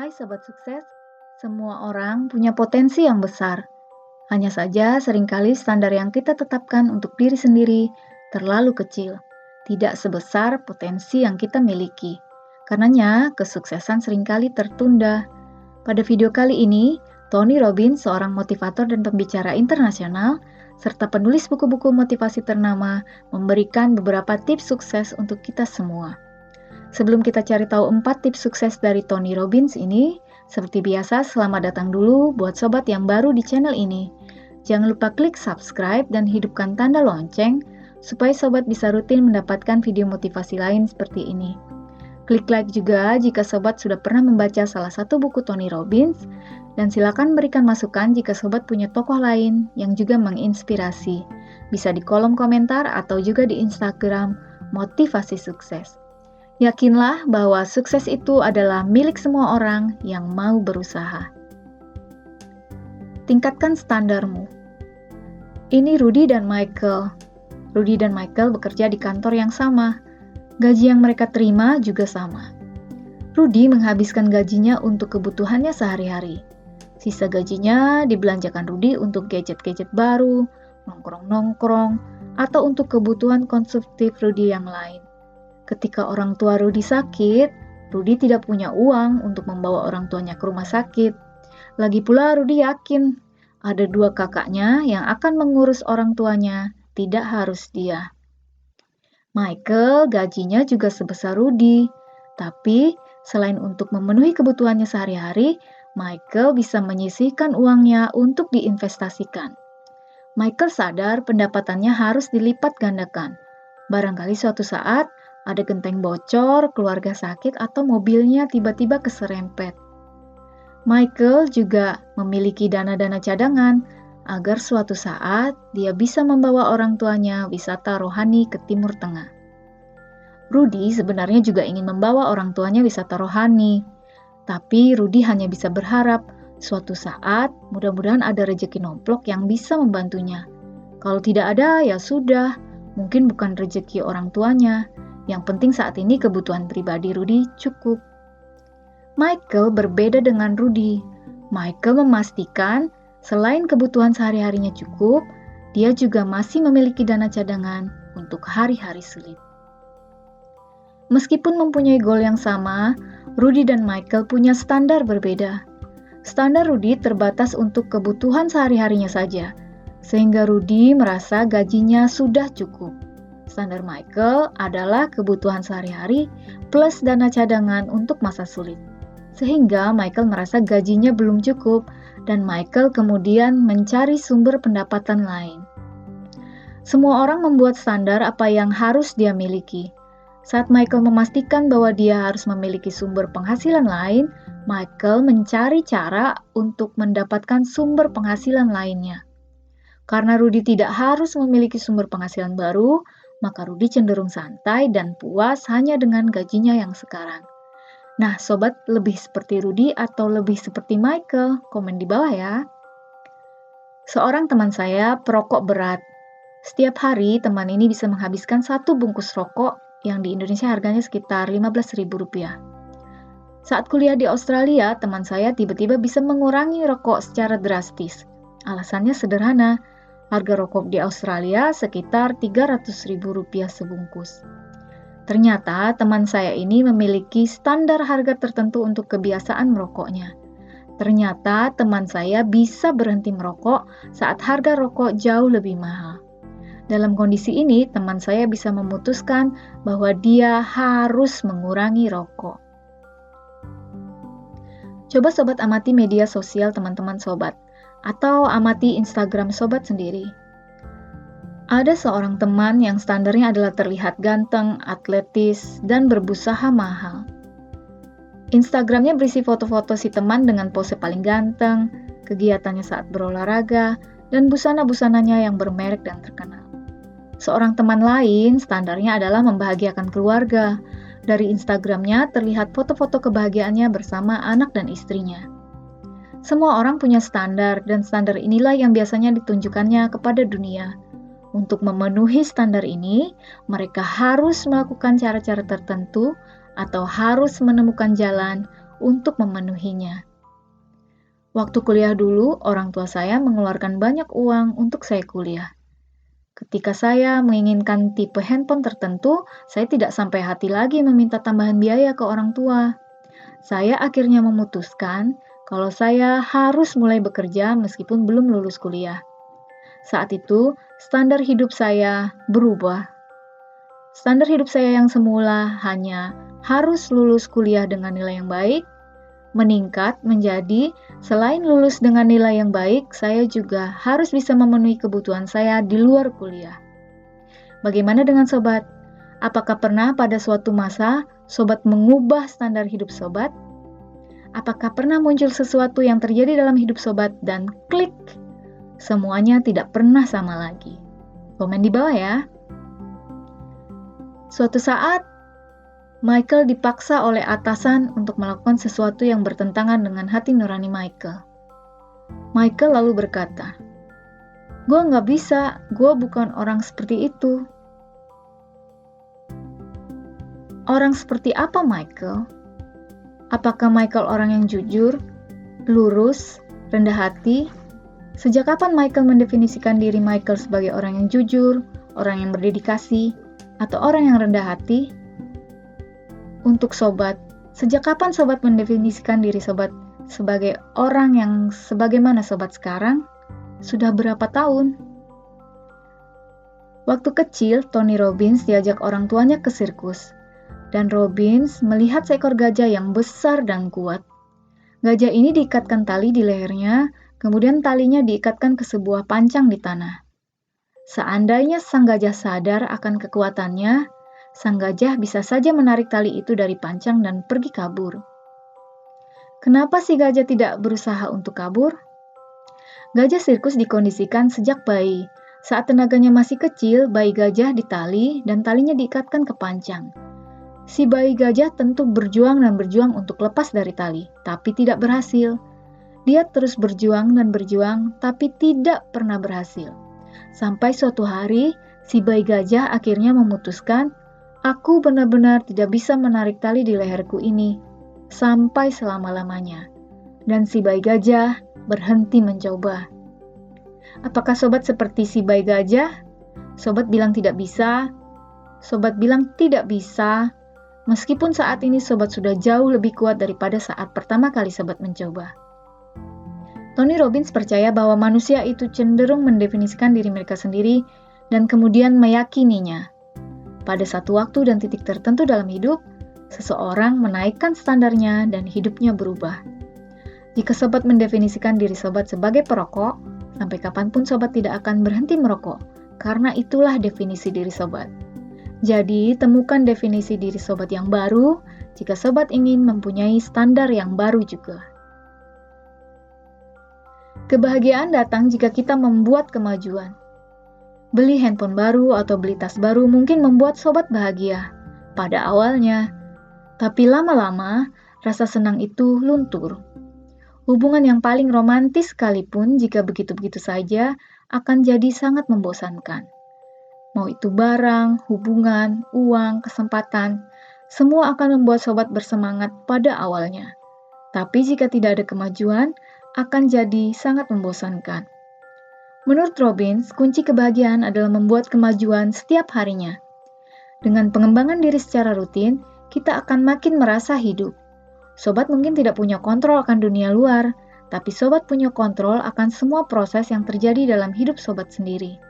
Hai Sobat Sukses, semua orang punya potensi yang besar. Hanya saja seringkali standar yang kita tetapkan untuk diri sendiri terlalu kecil, tidak sebesar potensi yang kita miliki. Karenanya, kesuksesan seringkali tertunda. Pada video kali ini, Tony Robbins, seorang motivator dan pembicara internasional, serta penulis buku-buku motivasi ternama, memberikan beberapa tips sukses untuk kita semua. Sebelum kita cari tahu 4 tips sukses dari Tony Robbins ini, seperti biasa selamat datang dulu buat sobat yang baru di channel ini. Jangan lupa klik subscribe dan hidupkan tanda lonceng supaya sobat bisa rutin mendapatkan video motivasi lain seperti ini. Klik like juga jika sobat sudah pernah membaca salah satu buku Tony Robbins, dan silakan berikan masukan jika sobat punya tokoh lain yang juga menginspirasi. Bisa di kolom komentar atau juga di Instagram Motivasi Sukses. Yakinlah bahwa sukses itu adalah milik semua orang yang mau berusaha. Tingkatkan standarmu. Ini Rudy dan Michael. Rudy dan Michael bekerja di kantor yang sama. Gaji yang mereka terima juga sama. Rudy menghabiskan gajinya untuk kebutuhannya sehari-hari. Sisa gajinya dibelanjakan Rudy untuk gadget-gadget baru, nongkrong-nongkrong, atau untuk kebutuhan konsumtif Rudy yang lain. Ketika orang tua Rudy sakit, Rudy tidak punya uang untuk membawa orang tuanya ke rumah sakit. Lagi pula Rudy yakin ada 2 kakaknya yang akan mengurus orang tuanya, tidak harus dia. Michael gajinya juga sebesar Rudy, tapi selain untuk memenuhi kebutuhannya sehari-hari, Michael bisa menyisihkan uangnya untuk diinvestasikan. Michael sadar pendapatannya harus dilipat gandakan. Barangkali suatu saat ada genteng bocor, keluarga sakit, atau mobilnya tiba-tiba keserempet. Michael juga memiliki dana-dana cadangan agar suatu saat dia bisa membawa orang tuanya wisata rohani ke Timur Tengah. Rudy sebenarnya juga ingin membawa orang tuanya wisata rohani, tapi Rudy hanya bisa berharap suatu saat mudah-mudahan ada rezeki nomplok yang bisa membantunya. Kalau tidak ada, ya sudah, mungkin bukan rezeki orang tuanya. Yang penting saat ini kebutuhan pribadi Rudy cukup. Michael berbeda dengan Rudy. Michael memastikan selain kebutuhan sehari-harinya cukup, dia juga masih memiliki dana cadangan untuk hari-hari sulit. Meskipun mempunyai goal yang sama, Rudy dan Michael punya standar berbeda. Standar Rudy terbatas untuk kebutuhan sehari-harinya saja, sehingga Rudy merasa gajinya sudah cukup. Standar Michael adalah kebutuhan sehari-hari plus dana cadangan untuk masa sulit. Sehingga Michael merasa gajinya belum cukup dan Michael kemudian mencari sumber pendapatan lain. Semua orang membuat standar apa yang harus dia miliki. Saat Michael memastikan bahwa dia harus memiliki sumber penghasilan lain, Michael mencari cara untuk mendapatkan sumber penghasilan lainnya. Karena Rudy tidak harus memiliki sumber penghasilan baru, maka Rudy cenderung santai dan puas hanya dengan gajinya yang sekarang. Nah, sobat lebih seperti Rudy atau lebih seperti Michael? Komen di bawah ya. Seorang teman saya perokok berat. Setiap hari teman ini bisa menghabiskan 1 bungkus rokok yang di Indonesia harganya sekitar Rp15.000. Saat kuliah di Australia, teman saya tiba-tiba bisa mengurangi rokok secara drastis. Alasannya sederhana. Harga rokok di Australia sekitar Rp300.000 sebungkus. Ternyata teman saya ini memiliki standar harga tertentu untuk kebiasaan merokoknya. Ternyata teman saya bisa berhenti merokok saat harga rokok jauh lebih mahal. Dalam kondisi ini, teman saya bisa memutuskan bahwa dia harus mengurangi rokok. Coba sobat amati media sosial teman-teman sobat, atau amati Instagram sobat sendiri. Ada seorang teman yang standarnya adalah terlihat ganteng, atletis, dan berbusaha mahal. Instagramnya berisi foto-foto si teman dengan pose paling ganteng, kegiatannya saat berolahraga, dan busana-busananya yang bermerek dan terkenal. Seorang teman lain standarnya adalah membahagiakan keluarga. Dari Instagramnya terlihat foto-foto kebahagiaannya bersama anak dan istrinya. Semua orang punya standar, dan standar inilah yang biasanya ditunjukkannya kepada dunia. Untuk memenuhi standar ini, mereka harus melakukan cara-cara tertentu atau harus menemukan jalan untuk memenuhinya. Waktu kuliah dulu, orang tua saya mengeluarkan banyak uang untuk saya kuliah. Ketika saya menginginkan tipe handphone tertentu, saya tidak sampai hati lagi meminta tambahan biaya ke orang tua. Saya akhirnya memutuskan kalau saya harus mulai bekerja meskipun belum lulus kuliah. Saat itu, standar hidup saya berubah. Standar hidup saya yang semula hanya harus lulus kuliah dengan nilai yang baik, meningkat menjadi selain lulus dengan nilai yang baik, saya juga harus bisa memenuhi kebutuhan saya di luar kuliah. Bagaimana dengan sobat? Apakah pernah pada suatu masa sobat mengubah standar hidup sobat? Apakah pernah muncul sesuatu yang terjadi dalam hidup sobat dan klik, semuanya tidak pernah sama lagi? Komen di bawah ya. Suatu saat, Michael dipaksa oleh atasan untuk melakukan sesuatu yang bertentangan dengan hati nurani Michael. Michael lalu berkata, "Gue nggak bisa, gue bukan orang seperti itu." Orang seperti apa Michael? Apakah Michael orang yang jujur, lurus, rendah hati? Sejak kapan Michael mendefinisikan diri Michael sebagai orang yang jujur, orang yang berdedikasi, atau orang yang rendah hati? Untuk sobat, sejak kapan sobat mendefinisikan diri sobat sebagai orang yang sebagaimana sobat sekarang? Sudah berapa tahun? Waktu kecil, Tony Robbins diajak orang tuanya ke sirkus. Dan Robbins melihat seekor gajah yang besar dan kuat. Gajah ini diikatkan tali di lehernya, kemudian talinya diikatkan ke sebuah pancang di tanah. Seandainya sang gajah sadar akan kekuatannya, sang gajah bisa saja menarik tali itu dari pancang dan pergi kabur. Kenapa si gajah tidak berusaha untuk kabur? Gajah sirkus dikondisikan sejak bayi. Saat tenaganya masih kecil, bayi gajah ditali dan talinya diikatkan ke pancang. Si bayi gajah tentu berjuang dan berjuang untuk lepas dari tali, tapi tidak berhasil. Dia terus berjuang dan berjuang, tapi tidak pernah berhasil. Sampai suatu hari, si bayi gajah akhirnya memutuskan, "Aku benar-benar tidak bisa menarik tali di leherku ini sampai selama-lamanya." Dan si bayi gajah berhenti mencoba. Apakah sobat seperti si bayi gajah? Sobat bilang tidak bisa. Sobat bilang tidak bisa. Meskipun saat ini sobat sudah jauh lebih kuat daripada saat pertama kali sobat mencoba. Tony Robbins percaya bahwa manusia itu cenderung mendefinisikan diri mereka sendiri dan kemudian meyakininya. Pada satu waktu dan titik tertentu dalam hidup, seseorang menaikkan standarnya dan hidupnya berubah. Jika sobat mendefinisikan diri sobat sebagai perokok, sampai kapanpun sobat tidak akan berhenti merokok, karena itulah definisi diri sobat. Jadi, temukan definisi diri sobat yang baru jika sobat ingin mempunyai standar yang baru juga. Kebahagiaan datang jika kita membuat kemajuan. Beli handphone baru atau beli tas baru mungkin membuat sobat bahagia pada awalnya, tapi lama-lama rasa senang itu luntur. Hubungan yang paling romantis sekalipun jika begitu-begitu saja akan jadi sangat membosankan. Mau itu barang, hubungan, uang, kesempatan, semua akan membuat sobat bersemangat pada awalnya. Tapi jika tidak ada kemajuan, akan jadi sangat membosankan. Menurut Robbins, kunci kebahagiaan adalah membuat kemajuan setiap harinya. Dengan pengembangan diri secara rutin, kita akan makin merasa hidup. Sobat mungkin tidak punya kontrol akan dunia luar, tapi sobat punya kontrol akan semua proses yang terjadi dalam hidup sobat sendiri.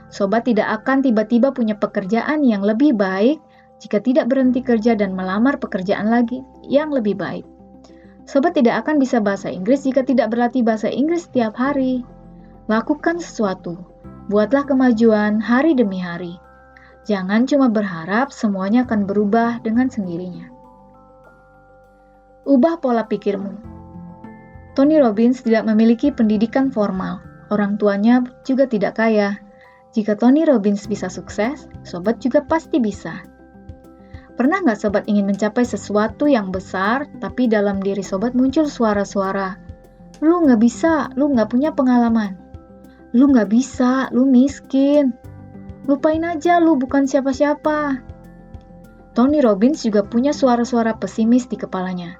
Sobat tidak akan tiba-tiba punya pekerjaan yang lebih baik jika tidak berhenti kerja dan melamar pekerjaan lagi yang lebih baik. Sobat tidak akan bisa bahasa Inggris jika tidak berlatih bahasa Inggris setiap hari. Lakukan sesuatu, buatlah kemajuan hari demi hari. Jangan cuma berharap semuanya akan berubah dengan sendirinya. Ubah pola pikirmu. Tony Robbins tidak memiliki pendidikan formal. Orang tuanya juga tidak kaya. Jika Tony Robbins bisa sukses, sobat juga pasti bisa. Pernah nggak sobat ingin mencapai sesuatu yang besar, tapi dalam diri sobat muncul suara-suara, "Lu nggak bisa, lu nggak punya pengalaman. Lu nggak bisa, lu miskin. Lupain aja, lu bukan siapa-siapa." Tony Robbins juga punya suara-suara pesimis di kepalanya.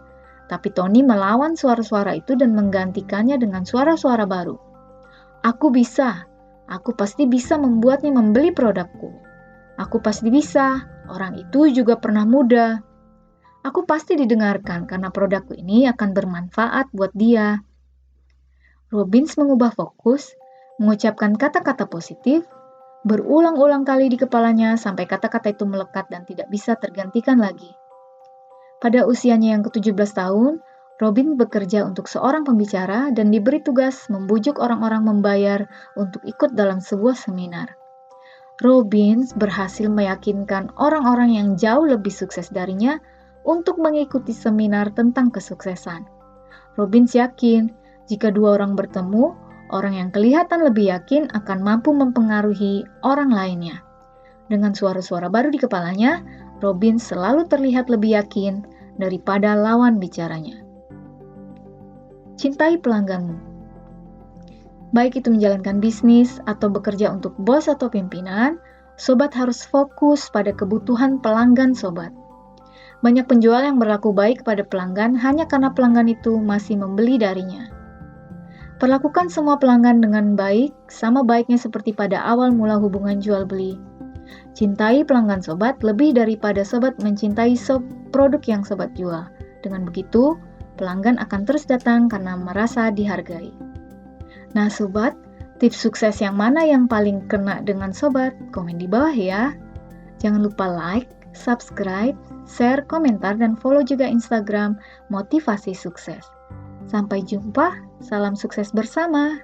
Tapi Tony melawan suara-suara itu dan menggantikannya dengan suara-suara baru. Aku bisa. Aku pasti bisa membuatnya membeli produkku. Aku pasti bisa. Orang itu juga pernah muda. Aku pasti didengarkan karena produkku ini akan bermanfaat buat dia. Robbins mengubah fokus, mengucapkan kata-kata positif, berulang-ulang kali di kepalanya sampai kata-kata itu melekat dan tidak bisa tergantikan lagi. Pada usianya yang ke-17 tahun, Robin bekerja untuk seorang pembicara dan diberi tugas membujuk orang-orang membayar untuk ikut dalam sebuah seminar. Robbins berhasil meyakinkan orang-orang yang jauh lebih sukses darinya untuk mengikuti seminar tentang kesuksesan. Robbins yakin jika dua orang bertemu, orang yang kelihatan lebih yakin akan mampu mempengaruhi orang lainnya. Dengan suara-suara baru di kepalanya, Robbins selalu terlihat lebih yakin daripada lawan bicaranya. Cintai pelangganmu. Baik itu menjalankan bisnis atau bekerja untuk bos atau pimpinan, sobat harus fokus pada kebutuhan pelanggan sobat. Banyak penjual yang berlaku baik pada pelanggan hanya karena pelanggan itu masih membeli darinya. Perlakukan semua pelanggan dengan baik, sama baiknya seperti pada awal mula hubungan jual beli. Cintai pelanggan sobat lebih daripada sobat mencintai produk yang sobat jual. Dengan begitu, pelanggan akan terus datang karena merasa dihargai. Nah sobat, tips sukses yang mana yang paling kena dengan sobat? Komen di bawah ya. Jangan lupa like, subscribe, share, komentar, dan follow juga Instagram Motivasi Sukses. Sampai jumpa, salam sukses bersama.